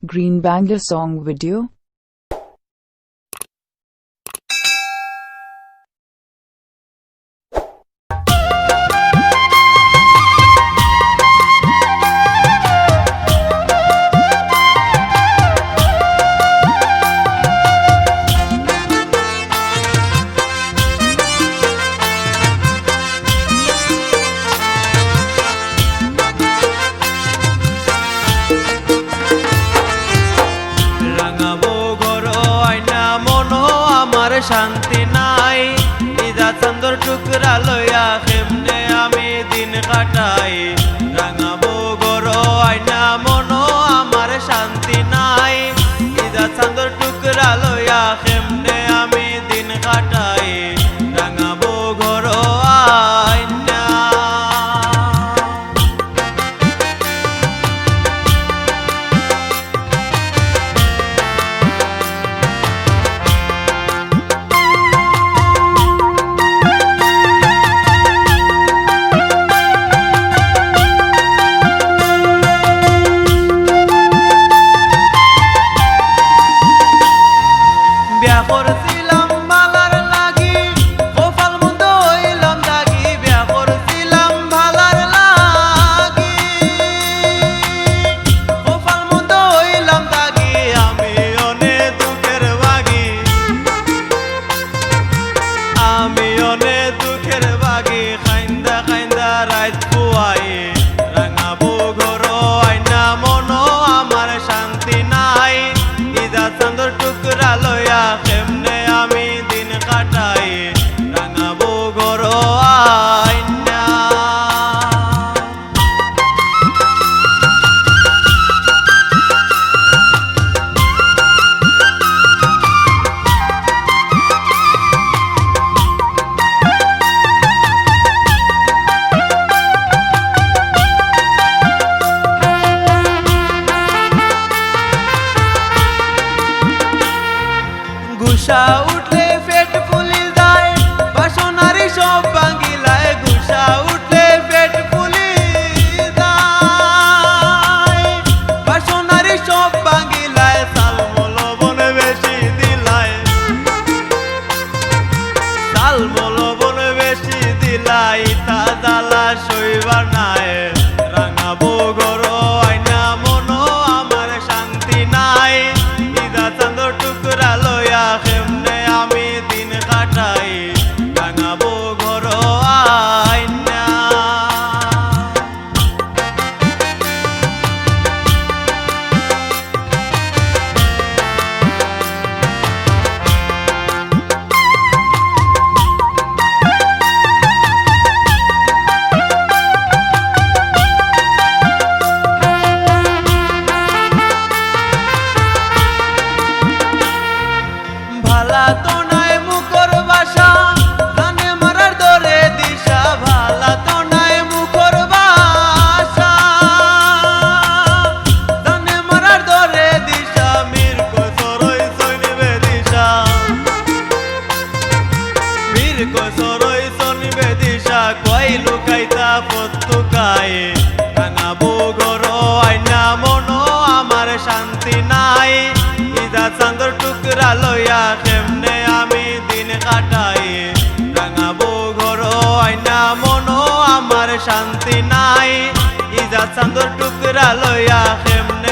Green Banger song video. শান্তি নাই ইদা চন্দর টুকরা লইয়া কেমনে আমি দিন কাটাই রাঙাবো গর আইনা মনো আমার শান্তি নাই ইদা চন্দর টুকরা লইয়া কেমনে আমি দিন কাটাই রাঙাবো গর আইনা গুসা উঠলে পেট ফুলি যায় বাসনারি সব ভাঙিলায় গুসা উঠলে পেট ফুলি যায় বাসনারি সব ভাঙিলায় সালমল বনে বেশি দিলায় সালমল বনে বেশি দিলাই তা জ্বালা সইবার নাই রাঙাবো গর আইনা মনো আমার শান্তি নাই ইদা চান্দর টুকরা লইয়া কেমনে আমি দিন কাটাই রাঙাবো ঘর আইনা ভালা তো নাই মুখর বাসা জানে মারার দরে দিশা ভালা তো নাই মুখর বাসা জানে মারার দরে দিশা মীর কসরই সইনিবে দিশা মীর কসরই সইনিবে দিশা কই লুকাইতা পত্তুকায় রাঙাবো গর আইনা মনো আমার শান্তি নাই ইদা চান্দর টুকরা লইয়া কেমনে আমি দিন কাটাই রাঙাবো ঘর আইনা মনো আমার শান্তি নাই ইদা চান্দর টুকরা লইয়া কেমনে